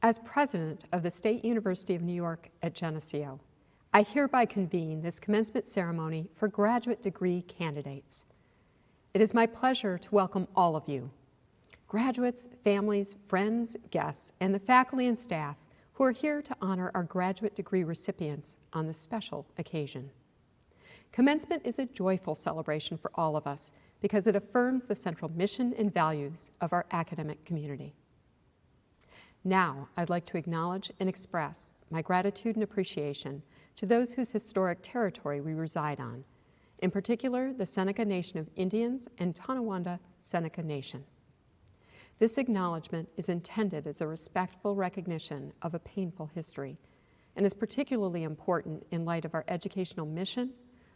As president of the State University of New York at Geneseo, I hereby convene this commencement ceremony for graduate degree candidates. It is my pleasure to welcome all of you, graduates, families, friends, guests, and the faculty and staff who are here to honor our graduate degree recipients on this special occasion. Commencement is a joyful celebration for all of us because it affirms the central mission and values of our academic community. Now, I'd like to acknowledge and express my gratitude and appreciation to those whose historic territory we reside on, in particular the Seneca Nation of Indians and Tonawanda Seneca Nation. This acknowledgement is intended as a respectful recognition of a painful history and is particularly important in light of our educational mission,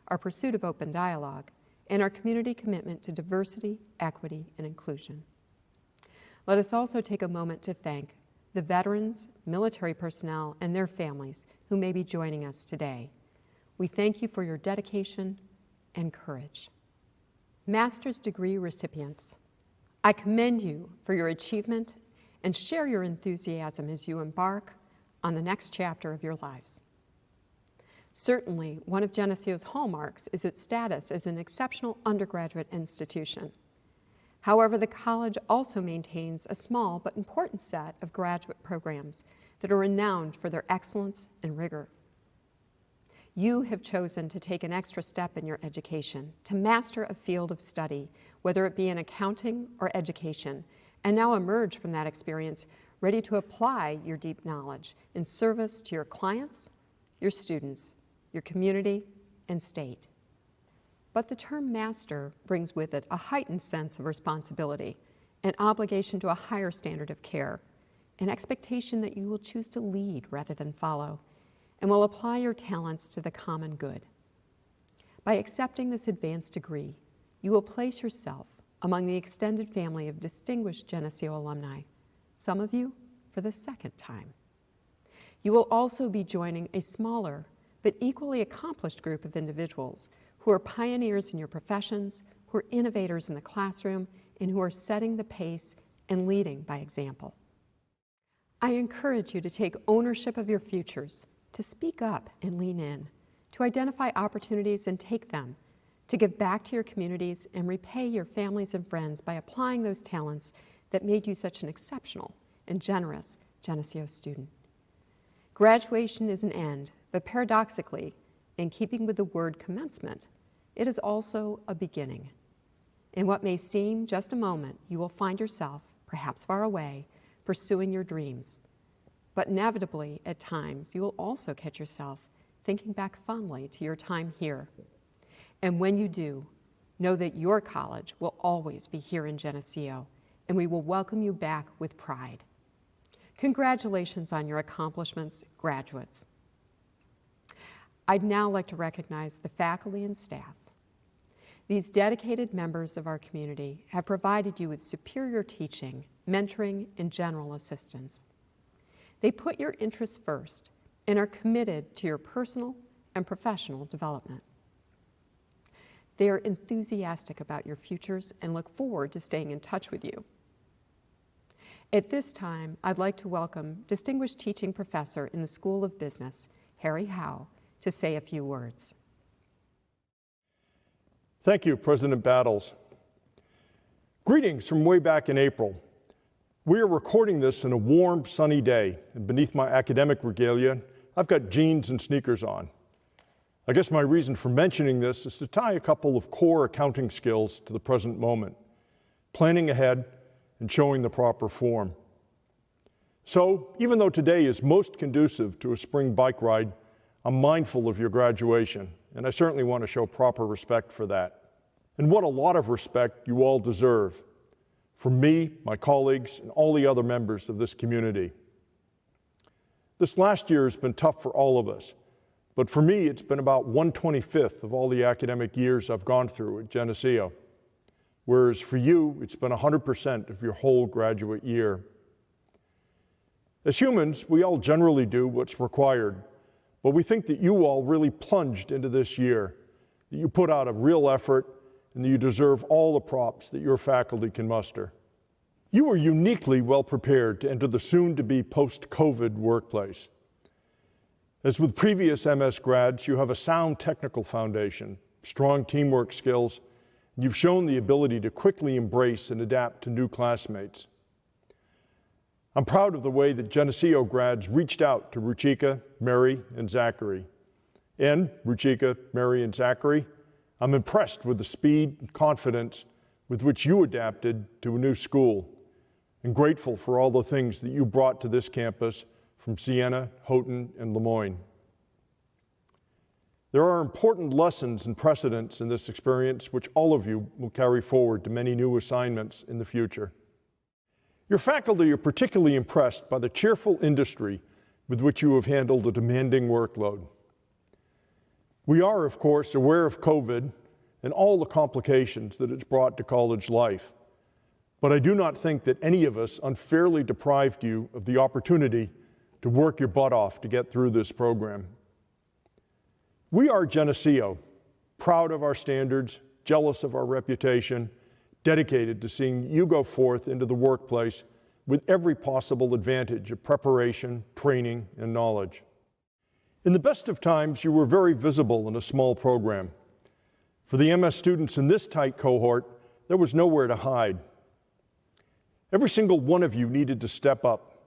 our pursuit of open dialogue, and our community commitment to diversity, equity, and inclusion. Let us also take a moment to thank the veterans, military personnel, and their families who may be joining us today. We thank you for your dedication and courage. Master's degree recipients, I commend you for your achievement and share your enthusiasm as you embark on the next chapter of your lives. Certainly, one of Geneseo's hallmarks is its status as an exceptional undergraduate institution. However, the college also maintains a small but important set of graduate programs that are renowned for their excellence and rigor. You have chosen to take an extra step in your education, to master a field of study, whether it be in accounting or education, and now emerge from that experience ready to apply your deep knowledge in service to your clients, your students, your community, and state. But the term master brings with it a heightened sense of responsibility, an obligation to a higher standard of care, an expectation that you will choose to lead rather than follow, and will apply your talents to the common good. By accepting this advanced degree, you will place yourself among the extended family of distinguished Geneseo alumni, some of you for the second time. You will also be joining a smaller but equally accomplished group of individuals who are pioneers in your professions, who are innovators in the classroom, and who are setting the pace and leading by example. I encourage you to take ownership of your futures, to speak up and lean in, to identify opportunities and take them, to give back to your communities and repay your families and friends by applying those talents that made you such an exceptional and generous Geneseo student. Graduation is an end, but paradoxically, in keeping with the word commencement, it is also a beginning. In what may seem just a moment, you will find yourself, perhaps far away, pursuing your dreams. But inevitably, at times, you will also catch yourself thinking back fondly to your time here. And when you do, know that your college will always be here in Geneseo, and we will welcome you back with pride. Congratulations on your accomplishments, graduates. I'd now like to recognize the faculty and staff. These dedicated members of our community have provided you with superior teaching, mentoring, and general assistance. They put your interests first and are committed to your personal and professional development. They are enthusiastic about your futures and look forward to staying in touch with you. At this time, I'd like to welcome Distinguished Teaching Professor in the School of Business, Harry Howe, to say a few words. Thank you, President Battles. Greetings from way back in April. We are recording this in a warm, sunny day, and beneath my academic regalia, I've got jeans and sneakers on. I guess my reason for mentioning this is to tie a couple of core accounting skills to the present moment, planning ahead and showing the proper form. So, even though today is most conducive to a spring bike ride, I'm mindful of your graduation, and I certainly want to show proper respect for that. And what a lot of respect you all deserve from me, my colleagues, and all the other members of this community. This last year has been tough for all of us, but for me, it's been about 1/25 of all the academic years I've gone through at Geneseo, whereas for you, it's been 100% of your whole graduate year. As humans, we all generally do what's required, but we think that you all really plunged into this year, that you put out a real effort, and that you deserve all the props that your faculty can muster. You are uniquely well prepared to enter the soon-to-be post-COVID workplace. As with previous MS grads, you have a sound technical foundation, strong teamwork skills, and you've shown the ability to quickly embrace and adapt to new classmates. I'm proud of the way that Geneseo grads reached out to Ruchika, Mary, and Zachary. And Ruchika, Mary, and Zachary, I'm impressed with the speed and confidence with which you adapted to a new school, and grateful for all the things that you brought to this campus from Siena, Houghton, and Lemoyne. There are important lessons and precedents in this experience which all of you will carry forward to many new assignments in the future. Your faculty are particularly impressed by the cheerful industry with which you have handled a demanding workload. We are, of course, aware of COVID and all the complications that it's brought to college life, but I do not think that any of us unfairly deprived you of the opportunity to work your butt off to get through this program. We are Geneseo, proud of our standards, jealous of our reputation, dedicated to seeing you go forth into the workplace with every possible advantage of preparation, training, and knowledge. In the best of times, you were very visible in a small program. For the MS students in this tight cohort, there was nowhere to hide. Every single one of you needed to step up.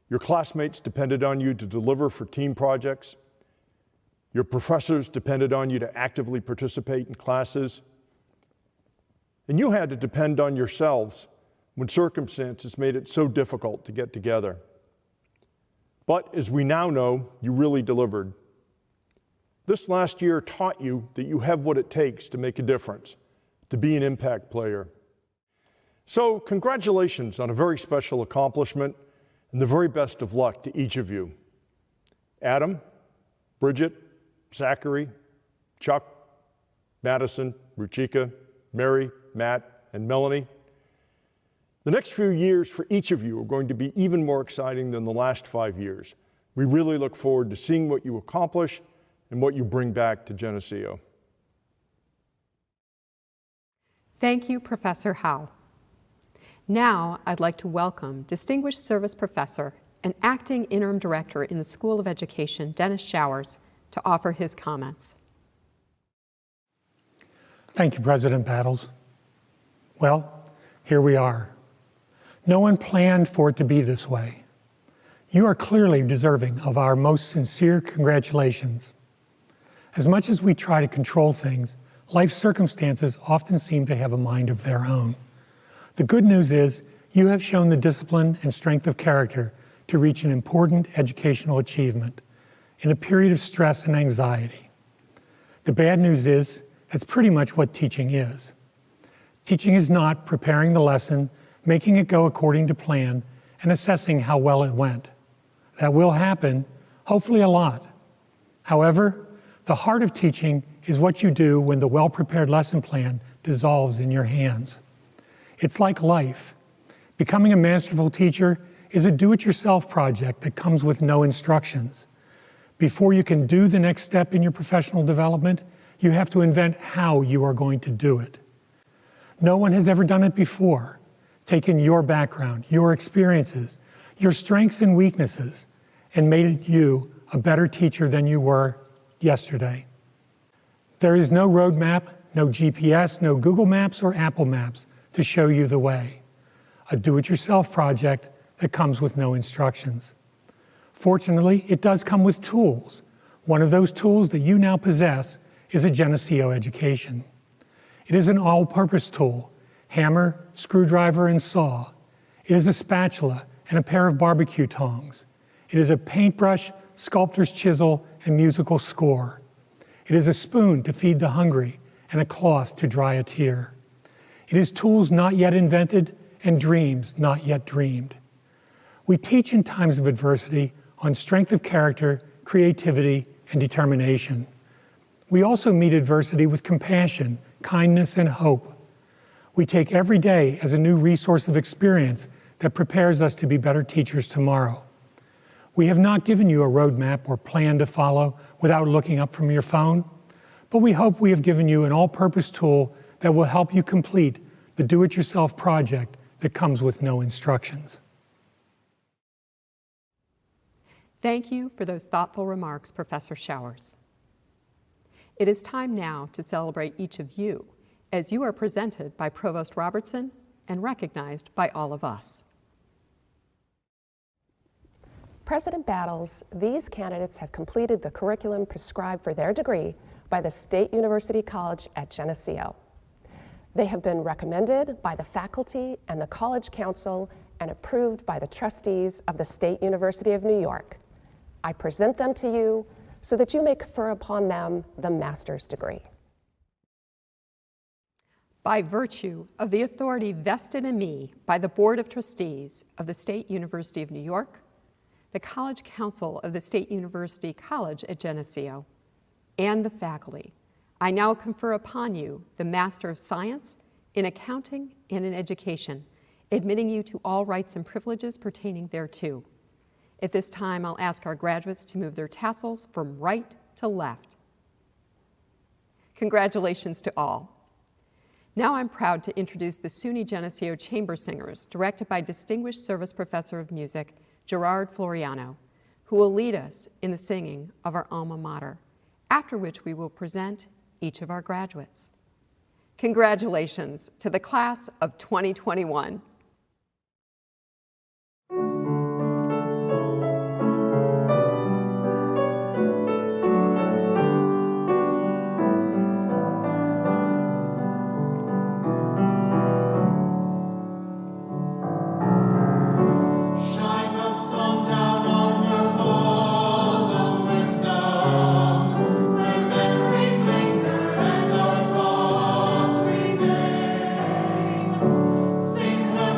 Your classmates depended on you to deliver for team projects. Your professors depended on you to actively participate in classes. And you had to depend on yourselves when circumstances made it so difficult to get together. But as we now know, you really delivered. This last year taught you that you have what it takes to make a difference, to be an impact player. So congratulations on a very special accomplishment, and the very best of luck to each of you. Adam, Bridget, Zachary, Chuck, Madison, Ruchika, Mary, Matt, and Melanie. The next few years for each of you are going to be even more exciting than the last 5 years. We really look forward to seeing what you accomplish and what you bring back to Geneseo. Thank you, Professor Howe. Now, I'd like to welcome Distinguished Service Professor and Acting Interim Director in the School of Education, Dennis Showers, to offer his comments. Thank you, President Battles. Well, here we are. No one planned for it to be this way. You are clearly deserving of our most sincere congratulations. As much as we try to control things, life circumstances often seem to have a mind of their own. The good news is you have shown the discipline and strength of character to reach an important educational achievement in a period of stress and anxiety. The bad news is that's pretty much what teaching is. Teaching is not preparing the lesson, making it go according to plan, and assessing how well it went. That will happen, hopefully a lot. However, the heart of teaching is what you do when the well-prepared lesson plan dissolves in your hands. It's like life. Becoming a masterful teacher is a do-it-yourself project that comes with no instructions. Before you can do the next step in your professional development, you have to invent how you are going to do it. No one has ever done it before. Taken your background, your experiences, your strengths and weaknesses, and made you a better teacher than you were yesterday. There is no roadmap, no GPS, no Google Maps or Apple Maps to show you the way. A do-it-yourself project that comes with no instructions. Fortunately, it does come with tools. One of those tools that you now possess is a Geneseo education. It is an all-purpose tool, hammer, screwdriver, and saw. It is a spatula and a pair of barbecue tongs. It is a paintbrush, sculptor's chisel, and musical score. It is a spoon to feed the hungry and a cloth to dry a tear. It is tools not yet invented and dreams not yet dreamed. We teach in times of adversity on strength of character, creativity, and determination. We also meet adversity with compassion, kindness, and hope. We take every day as a new resource of experience that prepares us to be better teachers tomorrow. We have not given you a roadmap or plan to follow without looking up from your phone, but we hope we have given you an all-purpose tool that will help you complete the do-it-yourself project that comes with no instructions. Thank you for those thoughtful remarks, Professor Showers. It is time now to celebrate each of you as you are presented by Provost Robertson and recognized by all of us. President Battles, these candidates have completed the curriculum prescribed for their degree by the State University College at Geneseo. They have been recommended by the faculty and the College Council and approved by the trustees of the State University of New York. I present them to you so that you may confer upon them the master's degree. By virtue of the authority vested in me by the Board of Trustees of the State University of New York, the College Council of the State University College at Geneseo, and the faculty, I now confer upon you the Master of Science in Accounting and in Education, admitting you to all rights and privileges pertaining thereto. At this time, I'll ask our graduates to move their tassels from right to left. Congratulations to all. Now I'm proud to introduce the SUNY Geneseo Chamber Singers, directed by Distinguished Service Professor of Music, Gerard Floriano, who will lead us in the singing of our alma mater, after which we will present each of our graduates. Congratulations to the class of 2021. Sing her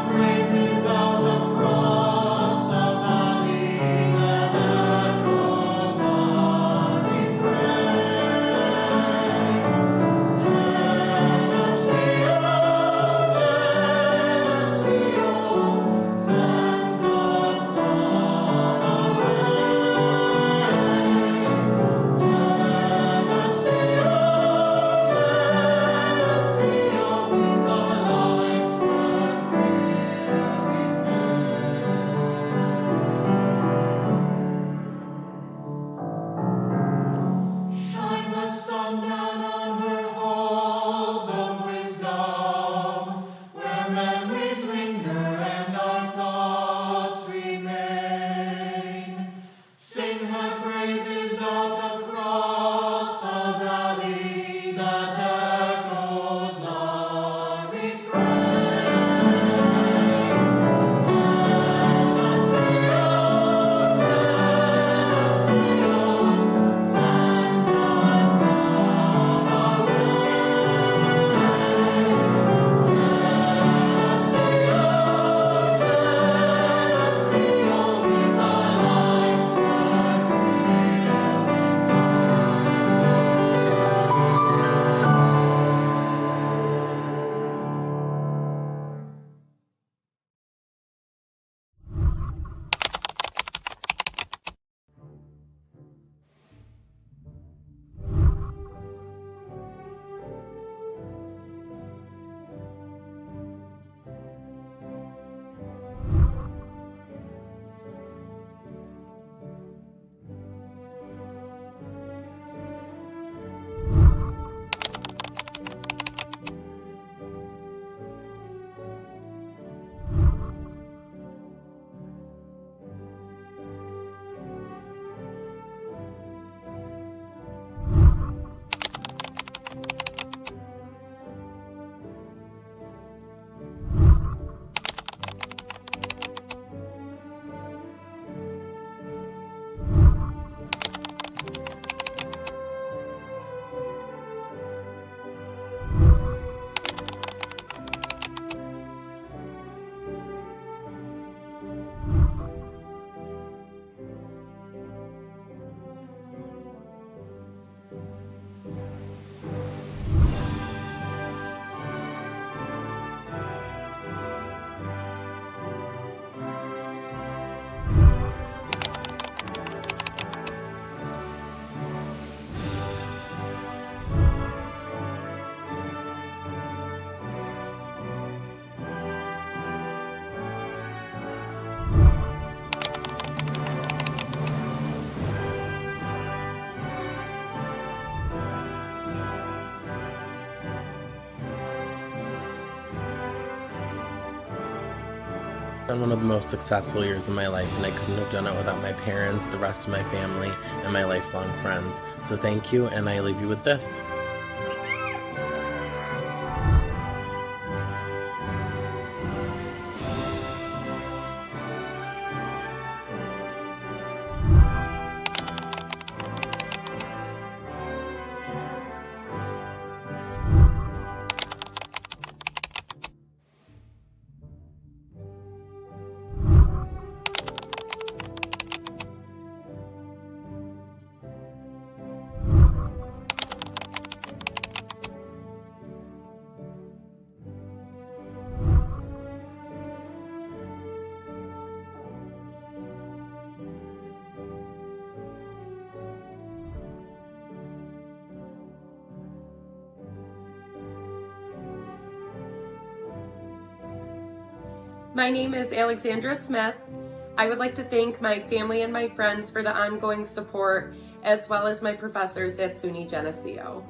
been one of the most successful years of my life, and I couldn't have done it without my parents, the rest of my family, and my lifelong friends. So thank you, and I leave you with this. My name is Alexandra Smith. I would like to thank my family and my friends for the ongoing support, as well as my professors at SUNY Geneseo.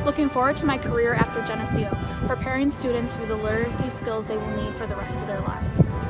Looking forward to my career after Geneseo, preparing students for the literacy skills they will need for the rest of their lives.